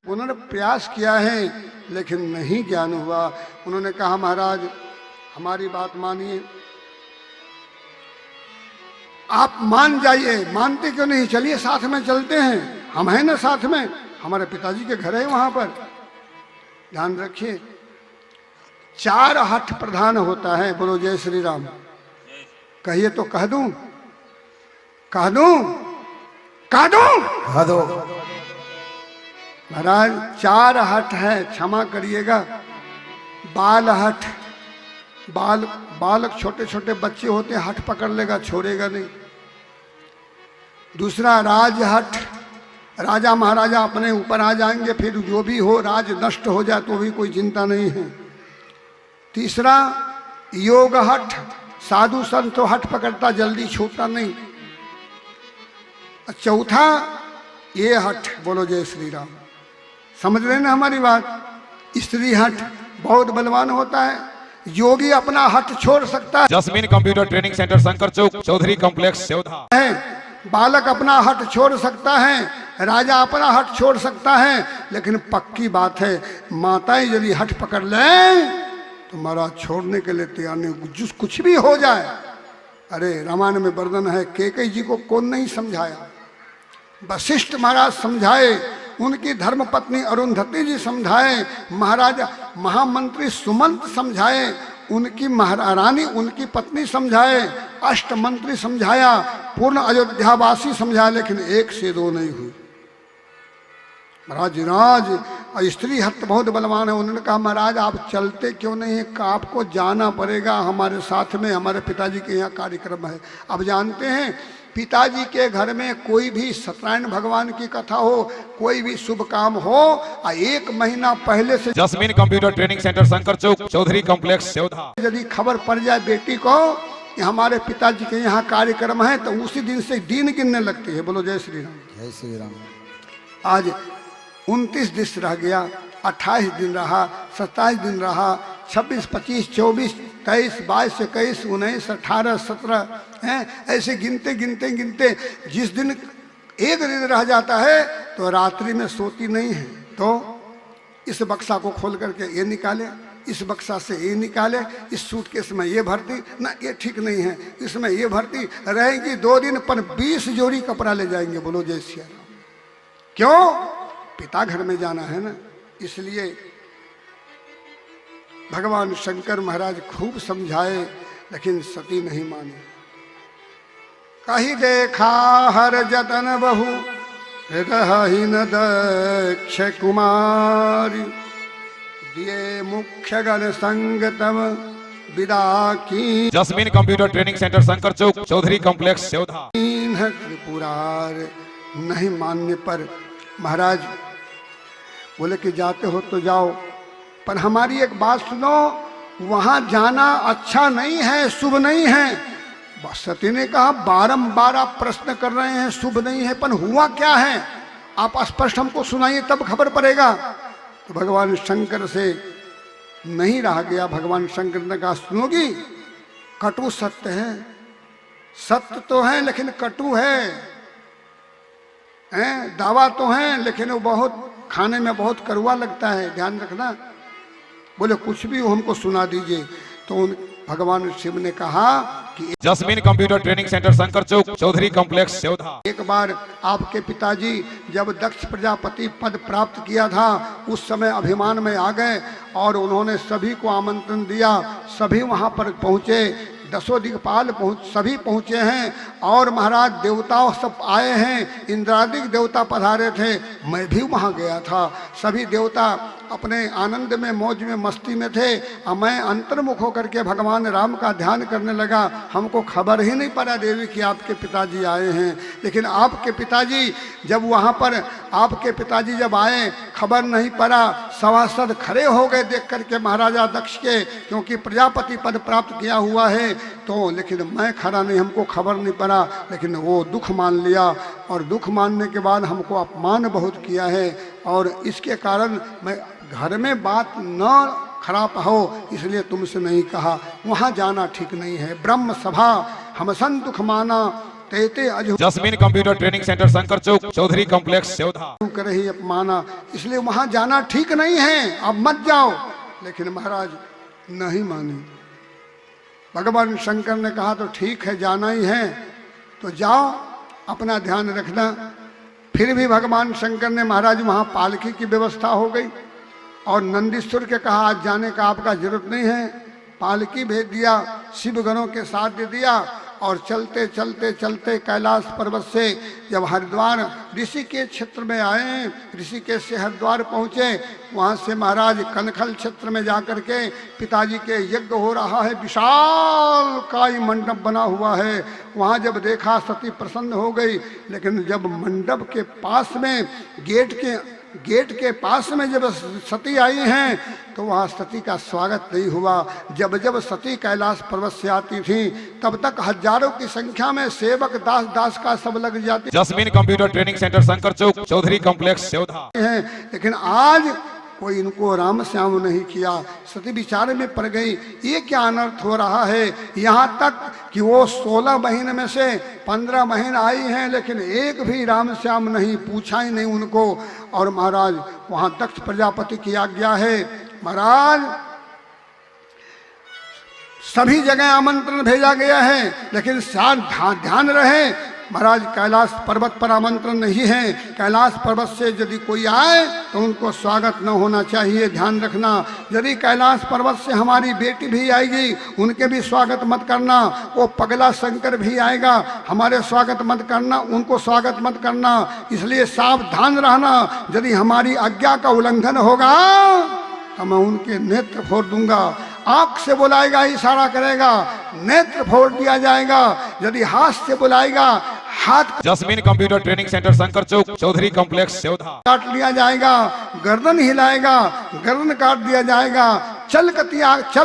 उन्होंने प्रयास किया है लेकिन नहीं ज्ञान हुआ। उन्होंने कहा महाराज हमारी बात मानिए, आप मान जाइए। मानते क्यों नहीं? चलिए साथ में चलते हैं, हम हैं ना साथ में, हमारे पिताजी के घर है वहां पर। ध्यान रखिए 4 हठ प्रधान होता है। बोलो जय श्री राम। कहिए तो कह दूं, कह दूं, कह दूं, कह दो। महाराज 4 हठ है, क्षमा करिएगा। बाल हठ, बालक छोटे छोटे बच्चे होते हैं, हठ पकड़ लेगा, छोड़ेगा नहीं। दूसरा राज हठ, राजा महाराजा अपने ऊपर आ जाएंगे, फिर जो भी हो राज नष्ट हो जाए तो भी कोई चिंता नहीं है। तीसरा योग हठ, साधु संत तो हठ पकड़ता, जल्दी छूटता नहीं। चौथा ये हठ, बोलो जय श्री राम। समझ रहे ना हमारी बात? स्त्री हठ बहुत बलवान होता है, योगी अपना हठ छोड़ सकता है। Jasmine computer training centre, Shankar Chowk, Chaudhary complex, सेवधा है। बालक अपना हठ छोड़ सकता है, राजा अपना हठ छोड़ सकता है, लेकिन पक्की बात है माताएं यदि हठ पकड़ लें तो महाराज छोड़ने के लिए तैयार नहीं, कुछ भी हो जाए। अरे रामायण में वर्णन है, कैकेयी जी को कौन नहीं समझाया? वशिष्ठ महाराज समझाए, उनकी धर्मपत्नी अरुंधति जी समझाए, महाराजा महामंत्री सुमंत समझाए, उनकी महारानी उनकी पत्नी समझाए, अष्टमंत्री समझाया, पूर्ण अयोध्यावासी समझाया, लेकिन एक से दो नहीं हुई। महाराज राज स्त्री हत्या बहुत बलवान है। उन्होंने कहा महाराज आप चलते क्यों नहीं है? आपको जाना पड़ेगा हमारे साथ में, हमारे पिताजी के यहाँ कार्यक्रम है। अब जानते हैं पिताजी के घर में कोई भी सत्यनारायण भगवान की कथा हो, कोई भी शुभ काम हो, 1 महीना पहले से Jasmine computer training centre, Shankar Chowk, Chaudhary complex, सेवधा यदि खबर पड़ जाए बेटी को कि हमारे पिताजी के यहाँ कार्यक्रम है, तो उसी दिन से दिन गिनने लगती है। बोलो जय श्री राम। जय श्री राम। आज 29 दिन रह गया, 28 दिन रहा, 27 दिन रहा, 26, 25, 24, 23, 22, 21, 19, 18, 17 हैं। ऐसे गिनते गिनते गिनते जिस दिन एक दिन रह जाता है तो रात्रि में सोती नहीं है, तो इस बक्सा को खोल करके ये निकाले, इस बक्सा से ये निकाले, इस सूटकेस में ये भरती ना, ये ठीक नहीं है, इसमें ये भरती रहेगी। 2 दिन पर 20 जोड़ी कपड़ा ले जाएंगे। बोलो जय श्री राम। क्यों? पिता घर में जाना है ना, इसलिए भगवान शंकर महाराज खूब समझाए, लेकिन सती नहीं मानी। कही देखा हर जतन बहु हृदय न दक्ष कुमारी, दिए मुख्य गण संग तम विदा की। Jasmine computer training centre, Shankar Chowk, Chaudhary complex, सेवधा त्रिपुरार। नहीं मानने पर महाराज बोले कि जाते हो तो जाओ, पर हमारी एक बात सुनो, वहां जाना अच्छा नहीं है, शुभ नहीं है। सती ने कहा बारंबार आप प्रश्न कर रहे हैं, शुभ नहीं है, पर हुआ क्या है? आप स्पष्ट हमको सुनाइए तब खबर पड़ेगा। तो भगवान शंकर से नहीं रहा गया। भगवान शंकर ने कहा सुनोगी, कटु सत्य है, सत्य तो है लेकिन कटु है, दावा तो है लेकिन वो बहुत खाने में बहुत कड़वा लगता है, ध्यान रखना। बोले कुछ भी हो हमको सुना दीजिए। तो भगवान शिव ने कहा कि Jasmine computer training centre, Shankar Chowk, Chaudhary complex, सेवधा। एक बार आपके पिताजी जब दक्ष प्रजापति पद प्राप्त किया था, उस समय अभिमान में आ गए और उन्होंने सभी को आमंत्रण दिया। सभी वहां पर पहुंचे, 10 दिक्पाल सभी पहुंचे हैं और महाराज देवताओं सब आए हैं, इंद्रादिक देवता पधारे थे, मैं भी वहां गया था। सभी देवता अपने आनंद में, मौज में, मस्ती में थे और मैं अंतर्मुख होकर के भगवान राम का ध्यान करने लगा। हमको खबर ही नहीं पड़ा देवी कि आपके पिताजी आए हैं। लेकिन आपके पिताजी जब वहाँ पर आपके पिताजी जब आए, खबर नहीं पड़ा, सभासद खड़े हो गए देख करके महाराजा दक्ष के, क्योंकि प्रजापति पद प्राप्त किया हुआ है। तो लेकिन मैं खड़ा नहीं, हमको खबर नहीं पड़ा, लेकिन वो दुख मान लिया और दुख मानने के बाद हमको अपमान बहुत किया है। और इसके कारण मैं घर में बात न खराब हो, इसलिए तुमसे नहीं कहा। वहाँ जाना ठीक नहीं है। ब्रह्म सभा हम संतुख माना, तेते अजू Jasmine computer training centre Shankar Chowk Chaudhary complex सेवधा कर ही अपमाना, इसलिए वहां जाना ठीक नहीं है, अब मत जाओ। लेकिन महाराज नहीं माने। भगवान शंकर ने कहा तो ठीक है, जाना ही है तो जाओ, अपना ध्यान रखना। फिर भी भगवान शंकर ने महाराज वहां पालकी की व्यवस्था हो गई और नंदीश्वर के कहा आज जाने का आपका जरूरत नहीं है, पालकी भेज दिया, शिवगणों के साथ दे दिया और चलते चलते चलते कैलाश पर्वत से जब हरिद्वार ऋषिकेश क्षेत्र में आए, ऋषिकेश से हरिद्वार पहुँचे, वहाँ से महाराज कनखल क्षेत्र में जाकर के पिताजी के यज्ञ हो रहा है, विशाल काय मंडप बना हुआ है। वहाँ जब देखा सती प्रसन्न हो गई, लेकिन जब मंडप के पास में गेट के पास में जब सती आई हैं तो वहाँ सती का स्वागत नहीं हुआ। जब जब सती कैलाश पर्वत से आती थी तब तक हजारों की संख्या में सेवक दास दास का सब लग जाते Jasmine computer training centre Shankar Chowk Chaudhary complex सेवधा हैं, लेकिन आज कोई इनको राम श्याम नहीं किया। सती विचार में पड़ गई, ये क्या अनर्थ हो रहा है। यहाँ तक कि वो 16 महीने में से 15 महीने आई हैं, लेकिन एक भी राम श्याम नहीं, पूछा ही नहीं उनको। और महाराज वहाँ दक्ष प्रजापति की आज्ञा है, महाराज सभी जगह आमंत्रण भेजा गया है, लेकिन ध्यान रहे महाराज कैलाश पर्वत पर आमंत्रण नहीं है। कैलाश पर्वत से यदि कोई आए तो उनको स्वागत न होना चाहिए, ध्यान रखना। यदि कैलाश पर्वत से हमारी बेटी भी आएगी, उनके भी स्वागत मत करना। वो पगला शंकर भी आएगा, हमारे स्वागत मत करना, उनको स्वागत मत करना। इसलिए सावधान रहना, यदि हमारी आज्ञा का उल्लंघन होगा तो मैं उनके नेत्र फोड़ दूंगा। आंख से बुलाएगा, इशारा करेगा, नेत्र फोड़ दिया जाएगा। यदि हाथ से बुलाएगा, हाथ Jasmine computer training centre Shankar Chowk Chaudhary complex सेवधा काट लिया जाएगा। गर्दन हिलाएगा, गर्दन काट दिया जाएगा। चल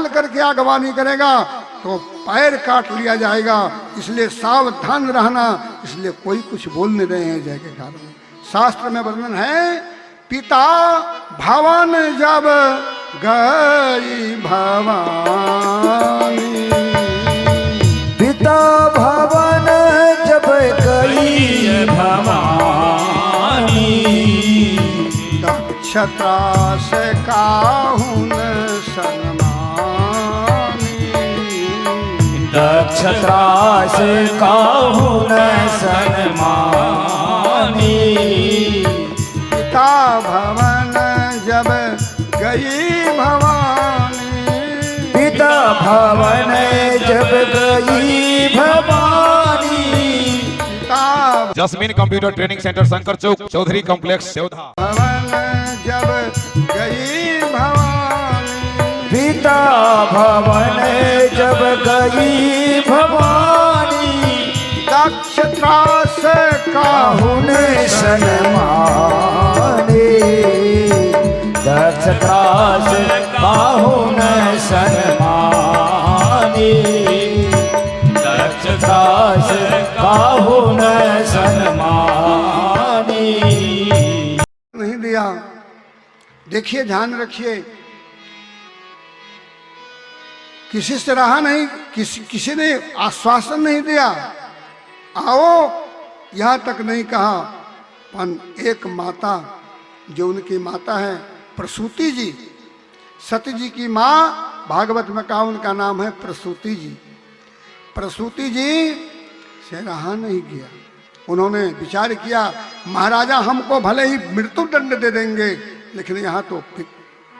करके अगवानी करेगा तो पैर काट लिया जाएगा। इसलिए सावधान रहना। इसलिए कोई कुछ बोल नहीं रहे हैं जय के कारण। शास्त्र में वर्णन है, पिता भवन जब गई भवानी, पिता भवन जब गई भवानी, दक्षता से काहुन सन्मानी, दक्षता से काहुन सन्मानी, पिता भवन जब गई भवानी, पिता भवन जब गई भवानी, पिता Jasmine computer training centre Shankar Chowk Chaudhary complex सेवधा भवन जब गई भवानी, पिता भवन जब गई भवानी, दक्षता से काहुन सन्मानी, दक्षता से काहुन सन्मानी, दक्षता से काहुन सन्मानी। नहीं दिया। देखिए, ध्यान रखिए, किसी से रहा नहीं, किसी ने आश्वासन नहीं दिया आओ, यहां तक नहीं कहा। पर एक माता, जो उनकी माता है प्रसूति जी, सती जी की माँ, भागवत में कहा उनका नाम है प्रसूति जी। प्रसूति जी से रहा नहीं गया। उन्होंने विचार किया, महाराजा हमको भले ही मृत्यु दंड दे देंगे, लेकिन यहाँ तो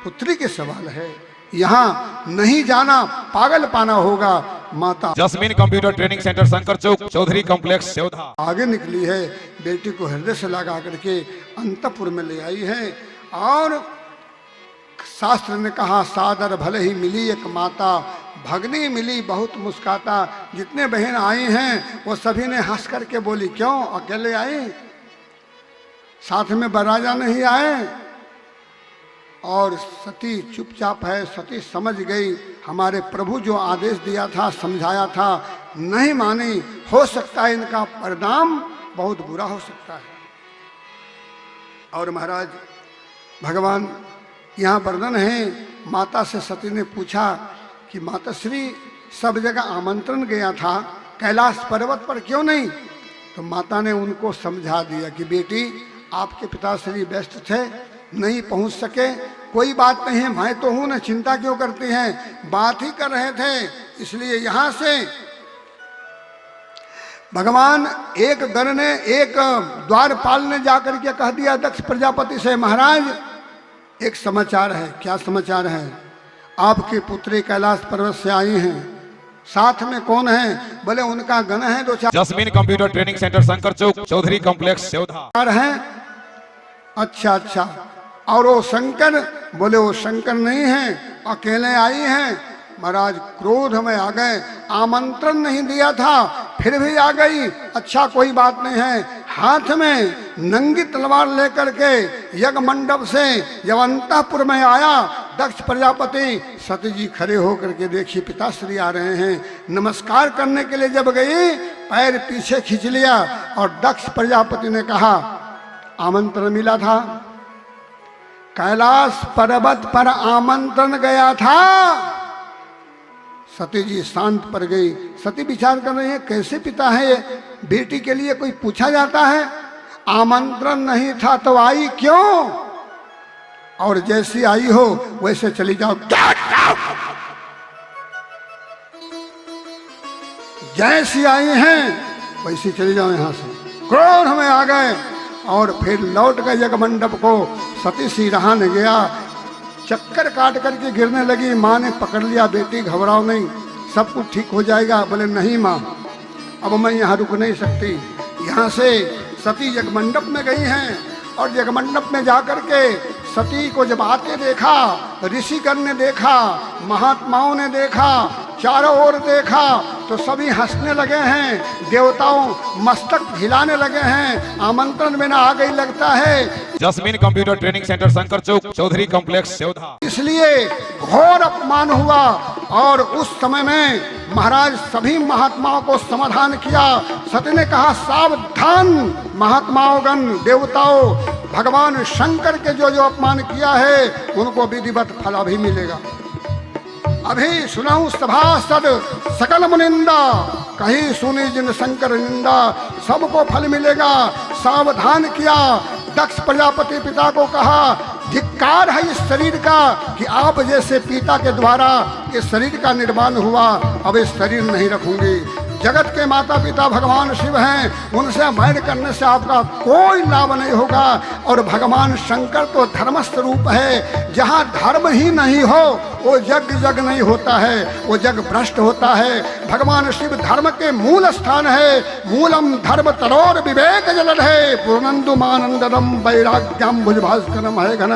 पुत्री के सवाल है, यहाँ नहीं जाना, पागल पाना होगा। माता Jasmine computer training centre Shankar Chowk Chaudhary complex सेवधा आगे निकली है, बेटी को हृदय से लगा करके अंतपुर में ले आई है। और शास्त्र ने कहा, सादर भले ही मिली एक माता, भगनी मिली बहुत मुस्काता। जितने बहन आई हैं वो सभी ने हंस करके बोली, क्यों अकेले आई, साथ में बराजा नहीं आए। और सती चुपचाप है। सती समझ गई, हमारे प्रभु जो आदेश दिया था, समझाया था, नहीं मानी। हो सकता है इनका परिणाम बहुत बुरा हो सकता है। और महाराज भगवान यहाँ वर्णन है, माता से सती ने पूछा कि माताश्री, सब जगह आमंत्रण गया था, कैलाश पर्वत पर क्यों नहीं? तो माता ने उनको समझा दिया कि बेटी आपके पिताश्री व्यस्त थे, नहीं पहुंच सके, कोई बात नहीं है, मैं तो हूं ना, चिंता क्यों करती हैं, बात ही कर रहे थे। इसलिए यहां से भगवान एक गण ने, एक द्वारपाल ने जाकर के कह दिया दक्ष प्रजापति से, महाराज एक समाचार है। क्या समाचार है? आपकी पुत्री कैलाश पर्वत से आई हैं, साथ में कौन है? बोले उनका गण है, 2-4 Jasmine computer training centre Shankar Chowk Chaudhary complex सेवधा हैं। अच्छा अच्छा, और वो शंकर? बोले वो शंकर नहीं है, अकेले आई हैं। महाराज क्रोध में आ गए, आमंत्रण नहीं दिया था फिर भी आ गई। अच्छा कोई बात नहीं है, हाथ में नंगी तलवार लेकर के यज्ञ मंडप से जब अंतःपुर में आया दक्ष प्रजापति, सती जी खड़े होकर के देखिए पिताश्री आ रहे हैं, नमस्कार करने के लिए जब गई पैर पीछे खींच लिया और दक्ष प्रजापति ने कहा आमंत्रण मिला था, कैलाश पर्वत पर आमंत्रण गया था। सती जी शांत पड़ गई। सती विचार कर रही है कैसे पिता है ये, बेटी के लिए कोई पूछा जाता है, आमंत्रण नहीं था तो आई क्यों? और जैसी आई हो वैसे चली जाओ, जैसी आई हैं वैसी चली जाओ यहां से। क्रोध में आ गए और फिर लौट गए यज्ञ मंडप को। सती सिरहाने गया, चक्कर काट करके गिरने लगी। माँ ने पकड़ लिया, बेटी घबराओ नहीं, सब कुछ ठीक हो जाएगा। बोले नहीं माँ, अब मैं यहाँ रुक नहीं सकती। यहाँ से सती यज्ञ मंडप में गई हैं और यज्ञ मंडप में जाकर के सती को जब आते देखा, ऋषिगण ने देखा, महात्माओं ने देखा, चारों ओर देखा तो सभी हंसने लगे हैं, देवताओं मस्तक हिलाने लगे हैं, आमंत्रण बिना आ गई लगता है। Jasmine computer training centre Shankar Chowk Chaudhary complex सेवधा। इसलिए घोर अपमान हुआ और उस समय में महाराज सभी महात्माओं को समाधान किया। सती ने कहा सावधान महात्माओगण, देवताओं, भगवान शंकर के जो जो अपमान किया है उनको विधिवत फल अभी मिलेगा। अभी सुनाऊं सभासद सकल मुनिंदा, कहीं सुनी जिन शंकर निंदा, सबको फल मिलेगा। सावधान किया। दक्ष प्रजापति पिता को कहा धिक्कार है इस शरीर का कि आप जैसे पिता के द्वारा इस शरीर का निर्माण हुआ, अब इस शरीर नहीं रखूंगी। जगत के माता पिता भगवान शिव हैं, उनसे वैर करने से आपका कोई लाभ नहीं होगा। और भगवान शंकर तो धर्म स्वरूप है, जहाँ धर्म ही नहीं हो वो जग नहीं होता है, वो जग भ्रष्ट होता है। भगवान शिव धर्म के मूल स्थान है। मूलम धर्म तरोर विवेक जलद है, पूर्णंदु मानंदम वैराग्यम भुजभास्करम है घन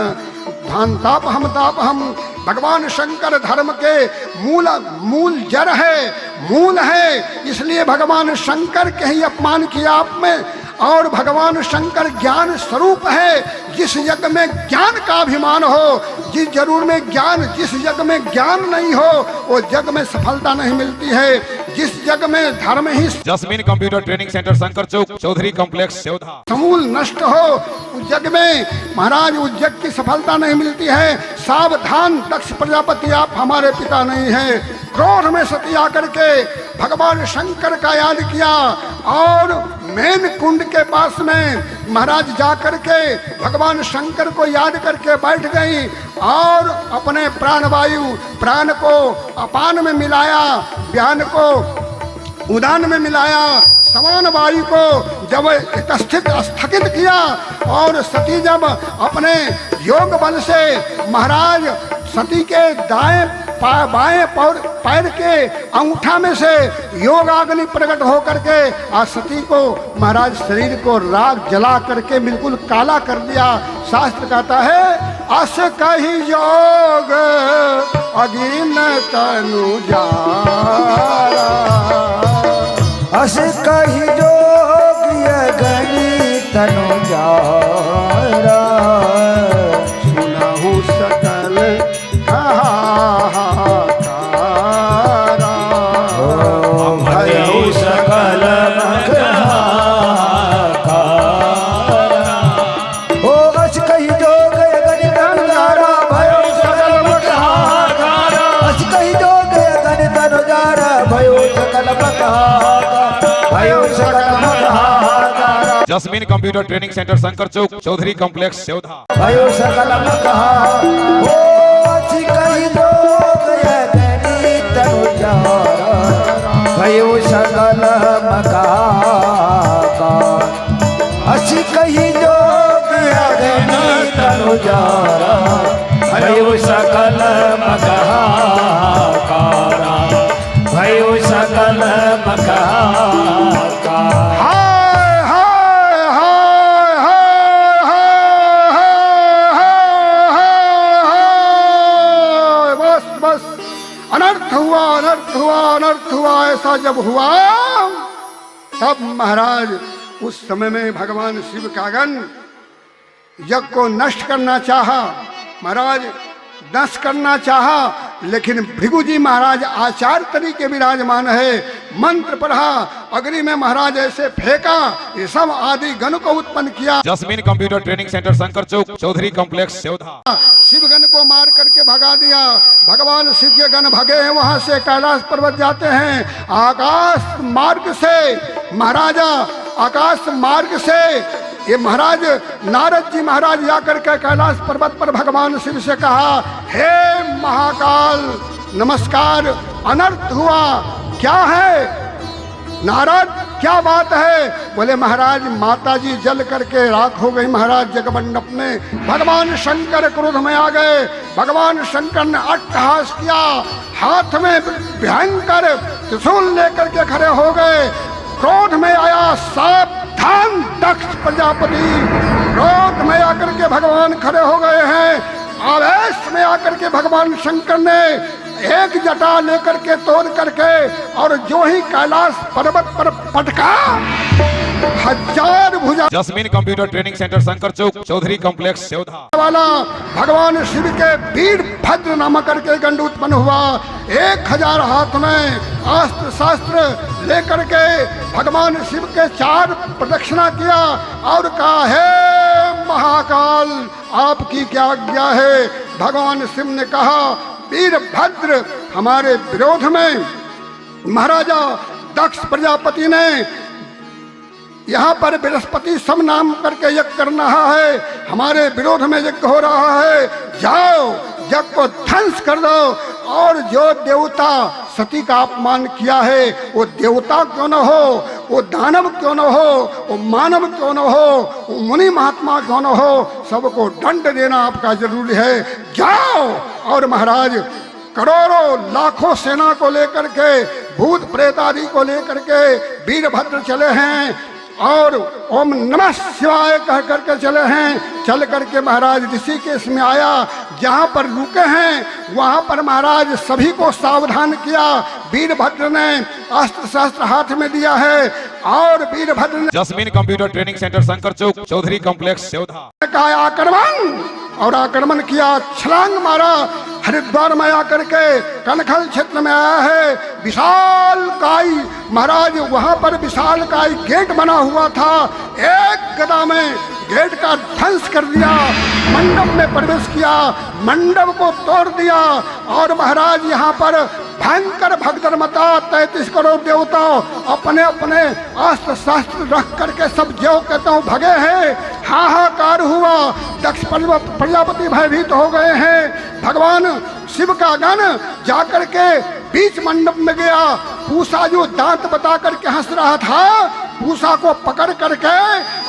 भांतापहम तापहम। भगवान शंकर धर्म के मूल जड़ है, मूल है, इसलिए भगवान शंकर के ही अपमान किया आप में। और भगवान शंकर ज्ञान स्वरूप है। जिस यज्ञ में ज्ञान का अभिमान हो, जिस जरूर में ज्ञान, जिस यज्ञ में ज्ञान नहीं हो वो यज्ञ में सफलता नहीं मिलती है। जिस यज्ञ में धर्म ही Jasmine computer training centre Shankar Chowk Chaudhary complex सेवधा। समूल नष्ट हो उस यज्ञ में महाराज, उस यज्ञ की सफलता नहीं मिलती है। सावधान दक्ष प्रजापति, आप हमारे पिता नहीं है। क्रोध में सती आकर के भगवान शंकर का याद किया और मेन कुंड के पास में महाराज जाकर के भगवान शंकर को याद करके बैठ गई और अपने प्राण को अपान में मिलाया, व्यान को उदान में मिलाया, समान वायु को जब स्थगित किया और सती जब अपने योग बल से महाराज सती के बाएं पैर के अंगूठा में से योग अग्नि प्रकट होकर के आज सती को महाराज शरीर को राख जला करके बिल्कुल काला कर दिया। शास्त्र कहता है अस कही योग अगिन तनु जारा, अस कही जोग अग्नि तनु जारा, सुनहु सकल भयउ सकल ओ अस कही जोग अग्नि तनु जारा, भयउ सकल मकहारा, अस कही जोग अग्नि तनु जारा, भयउ सकल मकहारा, भयउ सकल मकहारा। Jasmine computer training centre Shankar Chowk Chaudhary complex सेवधा। भयो सकल कहा हो अच्छी कही जोग यदि तनु जारा भयो सकल मका अच्छी कही जोग यदि तनु जारा भयो सकल मका भयो सकल मका अनर्थ हुआ अनर्थ हुआ। ऐसा जब हुआ तब महाराज उस समय में भगवान शिव का गण यज्ञ को नष्ट करना चाहा, महाराज नष्ट करना चाहा, लेकिन भृगु जी महाराज आचार तरीके विराजमान है, मंत्र पढ़ा, अग्नि में महाराज ऐसे फेंका, ये सब आदि गण को उत्पन्न किया। Jasmine computer training centre Shankar Chowk Chaudhary complex सेवधा। शिव गण को मार करके भगा दिया। भगवान शिव के गण भगे हैं, वहां से कैलाश पर्वत जाते हैं। आकाश मार्ग से महाराजा आकाश मार्ग से ये महाराज नारद जी महाराज जाकर के कैलाश पर्वत पर भगवान शिव से कहा, हे महाकाल नमस्कार, अनर्थ हुआ, क्या है नारद, क्या बात है? बोले महाराज माता जी जल करके राख हो गई महाराज जगमंडप में। भगवान शंकर क्रोध में आ गए। भगवान शंकर ने अट्टहास किया, हाथ में भयंकर त्रिशूल लेकर के खड़े हो गए। क्रोध में आया, सावधान दक्ष प्रजापति, क्रोध में आकर के भगवान खड़े हो गए हैं। आवेश में आकर के भगवान शंकर ने एक जटा लेकर के तोड़ करके और जो ही कैलाश पर्वत पर पटका, 1000 भुजा Jasmine computer training centre Shankar Chowk Chaudhary complex सेवधा वाला भगवान शिव के वीरभद्र नामक करके गंड उत्पन्न हुआ। 1000 हाथ में अस्त्र शस्त्र लेकर के भगवान शिव के 4 प्रदक्षिणा किया और कहा, हे महाकाल आपकी क्या आज्ञा है? भगवान शिव ने कहा, वीरभद्र हमारे विरोध में महाराजा दक्ष प्रजापति ने यहाँ पर बृहस्पति सम नाम करके यज्ञ कर रहा है, हमारे विरोध में यज्ञ हो रहा है, जाओ यज्ञ को ध्वंस कर दो। और जो देवता सती का अपमान किया है, वो देवता क्यों न हो, वो दानव क्यों न हो, वो मानव क्यों न हो, वो मुनि महात्मा क्यों न हो, सबको दंड देना आपका जरूरी है, जाओ। और महाराज करोड़ों लाखों सेना को लेकर के, भूत प्रेत आदि को लेकर के वीरभद्र चले हैं और ओम नमः शिवाय कह करके चले हैं। चल करके महाराज ऋषिकेश में आया, जहाँ पर रुके हैं वहाँ पर महाराज सभी को सावधान किया। वीरभद्र ने अस्त्र शस्त्र हाथ में दिया है और वीरभद्र ने Jasmine computer training centre Shankar Chowk Chaudhary complex सेवधा कहा आक्रमण, और आक्रमण किया, छलांग मारा। हरिद्वार में आकर के कनखल क्षेत्र में आया है विशाल काई, महाराज वहां पर विशाल काई गेट बना हुआ था, एक गदा में गेट का ध्वंस कर दिया, मंडप में प्रवेश किया, मंडप को तोड़ दिया। और महाराज यहाँ पर भयंकर भगदर्मता 33 करोड़ देवता अपने अपने अस्त्र शस्त्र रख करके सब जो कहते हो भगे हैं। हाहाकार हुआ, दक्ष प्रजापति भयभीत हो गए हैं। भगवान शिव का गण जाकर के बीच मंडप में गया। पूसा जो दांत बता करके हंस रहा था, पूसा को पकड़ करके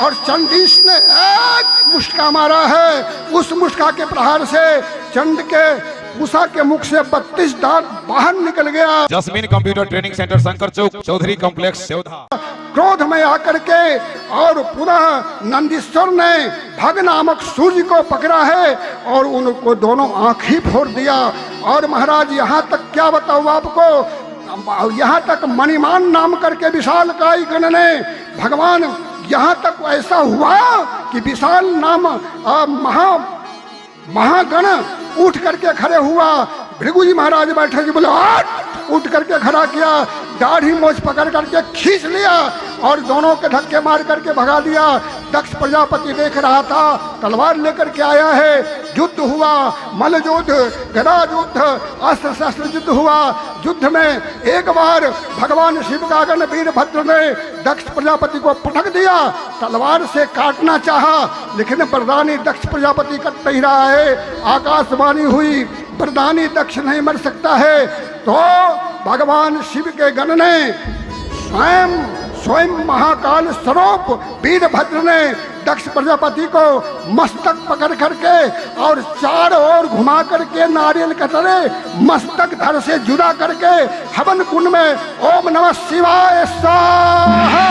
और चंडीश ने एक मुष्का मारा है। उस मुष्का के प्रहार से चंड के पूसा के मुख से 32 दांत बाहर निकल गया। Jasmine computer training centre Shankar Chowk Chaudhary complex सेवधा। क्रोध में आकर के और पुनः नंदीश्वर ने भग नामक सूर्य को पकड़ा है और उनको दोनों आँख ही फोड़ दिया। और महाराज यहाँ तक क्या बताऊँ आपको, यहाँ तक मणिमान नाम करके विशाल काई गण ने भगवान, यहाँ तक ऐसा हुआ कि विशाल नाम महागण उठ करके खड़े हुआ। भृगु जी महाराज बैठे जी बोले कूट करके खड़ा किया, दाढ़ी मोछ पकड़ करके खींच लिया और दोनों के धक्के मार करके भगा दिया। दक्ष प्रजापति देख रहा था, तलवार लेकर के आया है। युद्ध हुआ, मल्ल युद्ध, गदा युद्ध, अस्त्र शस्त्र युद्ध हुआ। युद्ध में एक बार भगवान शिव का गण वीरभद्र ने दक्ष प्रजापति को पटक दिया, तलवार से काटना चाहा, लेकिन वरदानी दक्ष प्रजापति कट नहीं रहा है। आकाशवाणी हुई, वरदानी दक्ष नहीं मर सकता है। तो भगवान शिव के गण ने स्वयं महाकाल स्वरूप वीरभद्र ने दक्ष प्रजापति को मस्तक पकड़ करके और चारों ओर घुमा करके नारियल कतरे मस्तक धड़ से जुदा करके हवन कुंड में ओम नमः शिवाय स्वाहा।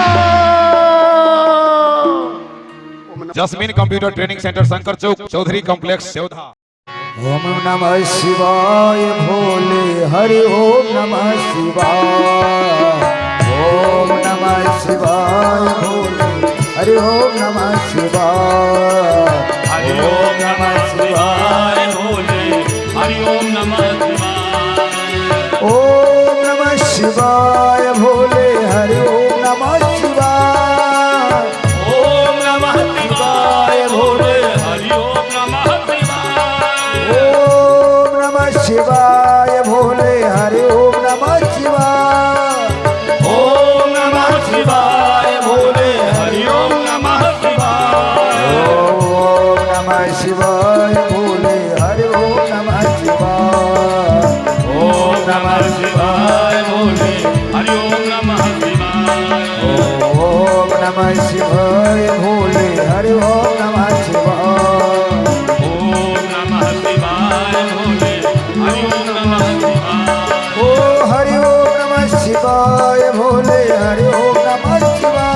Jasmine computer training centre Shankar Chowk Chaudhary complex देवधा। ओम नमः शिवाय भोले हरि ओम नमः शिवाय। ओम नमः शिवाय भोले हरि ओम नमः शिवाय। हरि ओम नमः शिवाय भोले हरि ओम नमः शिवाय। ओम नमः शिवाय भोले हरि ओम नमः शिवाय। ओम नमः शिवाय भोले हरि ओम नमः शिवाय। ओम नमः शिवाय भोले हरि ओम नमः शिवाय। ओम नमः शिवाय भोले हरि ओम नमः शिवाय। ओम नमः शिवाय भोले हरि ओम नमः शिवाय। ओम नमः शिवाय भोले हरि ओम नमः शिवाय। ओम नमः शिवाय भोले हरि ओम नमः शिवाय। ओम नमः शिवाय भोले हरि ओम नमः शिवाय। ओ हरि ओम नमः शिवाय भोले हरि ओम नमः शिवाय।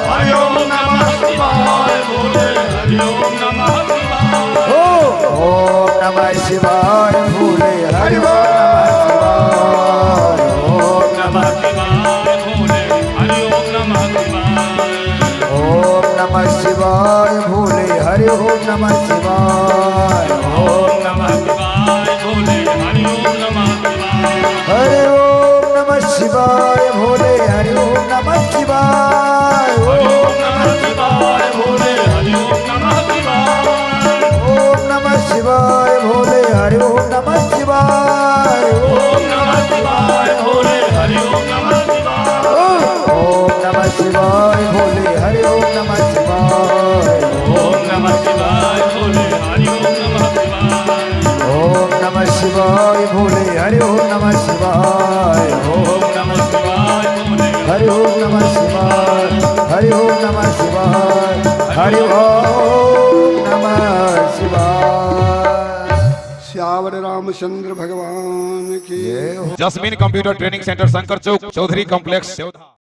हरि ओम नमः शिवाय भोले हरि ओम नमः शिवाय। ओम नमः शिवाय भोले हरि ओम नमः शिवाय। ओम नमः शिवाय भोले हरि ओम नमः शिवाय। ओम नमः शिवाय भोले हरि ओम नमः शिवाय। ओम नमः शिवाय भोले हरि ओम नमः शिवाय। ओम नमः शिवाय भोले हरि ओम नमः शिवाय। ओम नमः शिवाय भोले हरि ओम नमः शिवाय। ओम नमः शिवाय भोले हरि ओम नमः शिवाय। ओम नमः शिवाय भोले हरि ओम नमः शिवाय। ओम नमः शिवाय भोले हरि ओम नमः शिवाय। ओम नमः शिवाय भोले हरि ओम नमः शिवाय। ओम नमः शिवाय भोले हरि ओम नमः शिवाय। हरि ओम नमः शिवाय। हरि ओम नमः शिवाय। श्यावर रामचंद्र भगवान की Jasmine computer training centre Shankar Chowk Chaudhary complex Devdha.